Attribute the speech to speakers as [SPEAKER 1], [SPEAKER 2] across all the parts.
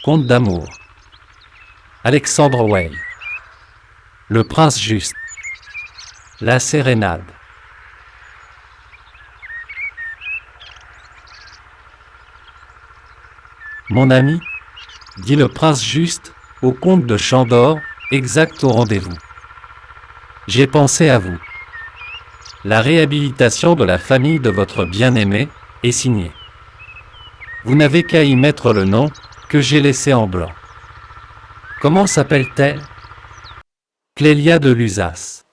[SPEAKER 1] Conte d'amour. Alexandre Weil. Le prince juste. La sérénade. Mon ami, dit le prince juste, au comte de Chandor, exact au rendez-vous. J'ai pensé à vous. La réhabilitation de la famille de votre bien-aimé est signée. Vous n'avez qu'à y mettre le nom que j'ai laissé en blanc. Comment s'appelle-t-elle? Clélia de Lusace.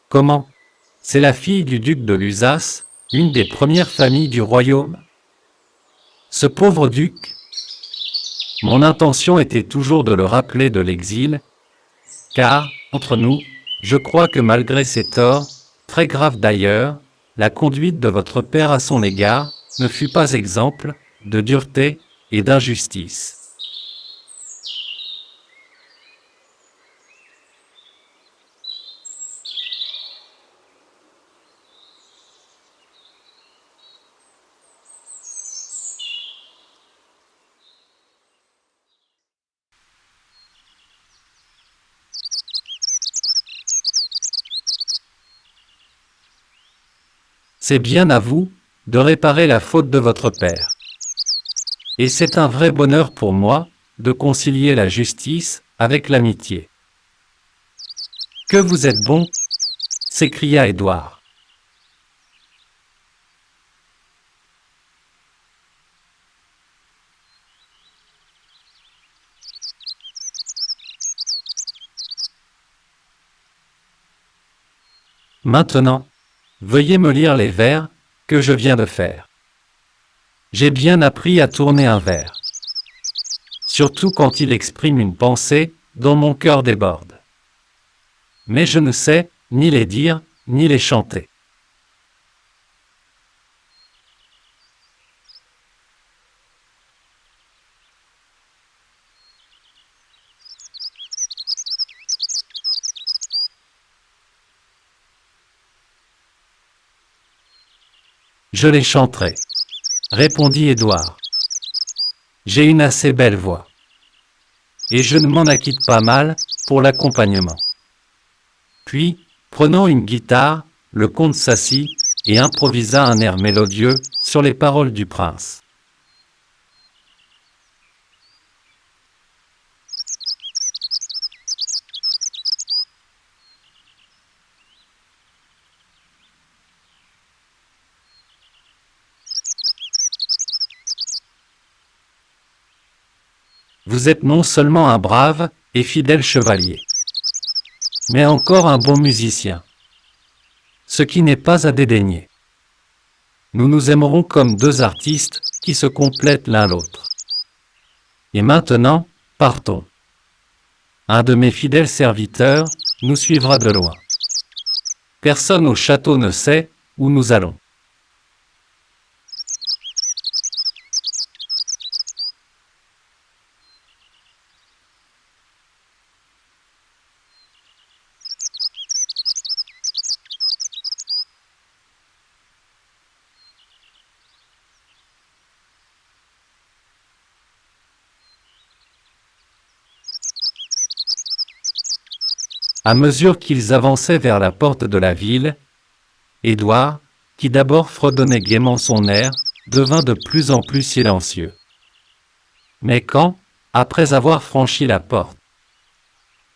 [SPEAKER 1] Comment? C'est la fille du duc de Lusace, une des premières familles du royaume. Ce pauvre duc. Mon intention était toujours de le rappeler de l'exil, car, entre nous, je crois que malgré ses torts, très graves d'ailleurs, la conduite de votre père à son égard ne fut pas exemple de dureté et d'injustice. C'est bien à vous de réparer la faute de votre père. Et c'est un vrai bonheur pour moi de concilier la justice avec l'amitié. Que vous êtes bon, s'écria Édouard. Maintenant, veuillez me lire les vers que je viens de faire. J'ai bien appris à tourner un vers, surtout quand il exprime une pensée dont mon cœur déborde. Mais je ne sais ni les dire, ni les chanter. Je les chanterai, répondit Édouard. J'ai une assez belle voix. Et je ne m'en acquitte pas mal pour l'accompagnement. Puis, prenant une guitare, le comte s'assit et improvisa un air mélodieux sur les paroles du prince. Vous êtes non seulement un brave et fidèle chevalier, mais encore un bon musicien, ce qui n'est pas à dédaigner. Nous nous aimerons comme deux artistes qui se complètent l'un l'autre. Et maintenant, partons. Un de mes fidèles serviteurs nous suivra de loin. Personne au château ne sait où nous allons. À mesure qu'ils avançaient vers la porte de la ville, Édouard, qui d'abord fredonnait gaiement son air, devint de plus en plus silencieux. Mais quand, après avoir franchi la porte,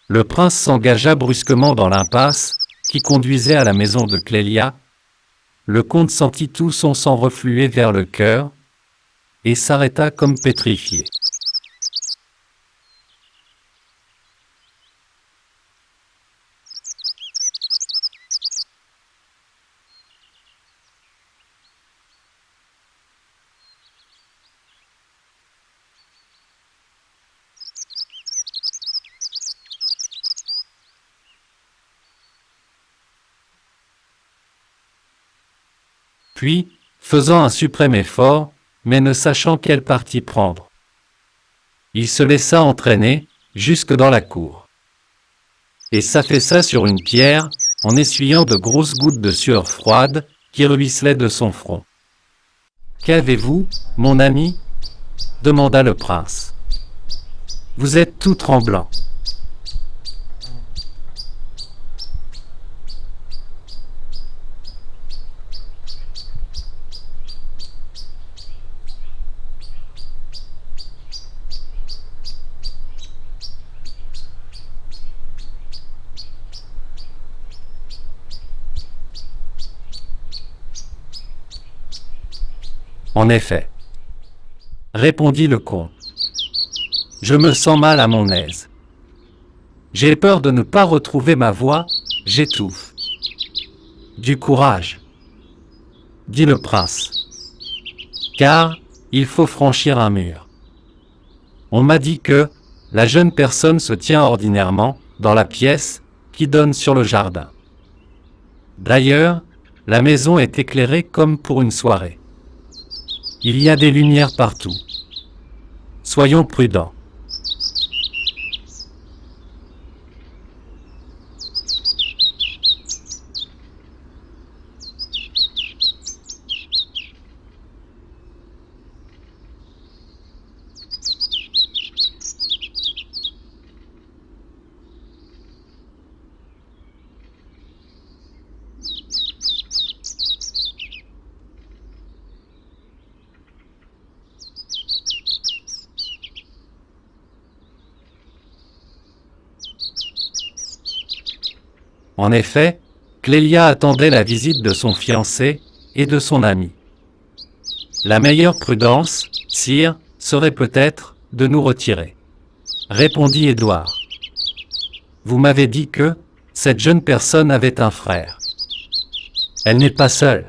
[SPEAKER 1] le prince s'engagea brusquement dans l'impasse qui conduisait à la maison de Clélia, le comte sentit tout son sang refluer vers le cœur et s'arrêta comme pétrifié. Puis, faisant un suprême effort, mais ne sachant quel parti prendre, il se laissa entraîner, jusque dans la cour. Et s'affaissa sur une pierre, en essuyant de grosses gouttes de sueur froide, qui ruisselaient de son front. « Qu'avez-vous, mon ami ?» demanda le prince. « Vous êtes tout tremblant. » En effet, répondit le comte, je me sens mal à mon aise. J'ai peur de ne pas retrouver ma voix, j'étouffe. Du courage, dit le prince, car il faut franchir un mur. On m'a dit que la jeune personne se tient ordinairement dans la pièce qui donne sur le jardin. D'ailleurs, la maison est éclairée comme pour une soirée. Il y a des lumières partout. Soyons prudents. En effet, Clélia attendait la visite de son fiancé et de son ami. La meilleure prudence, sire, serait peut-être de nous retirer, répondit Édouard. Vous m'avez dit que cette jeune personne avait un frère. Elle n'est pas seule.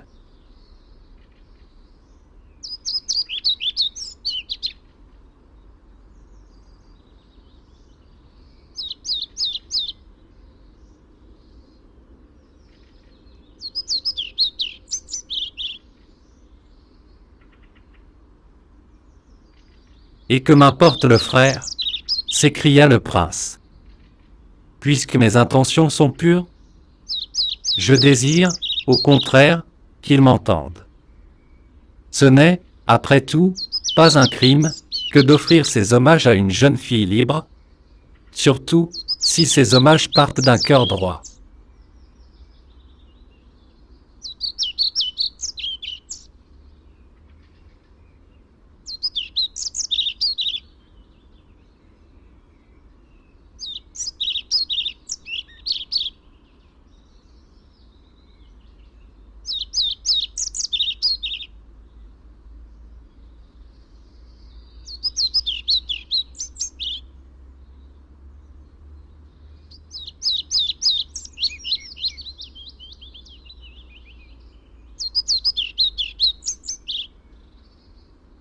[SPEAKER 1] Et que m'importe le frère, s'écria le prince. Puisque mes intentions sont pures, je désire, au contraire, qu'ils m'entendent. Ce n'est, après tout, pas un crime que d'offrir ces hommages à une jeune fille libre, surtout si ces hommages partent d'un cœur droit.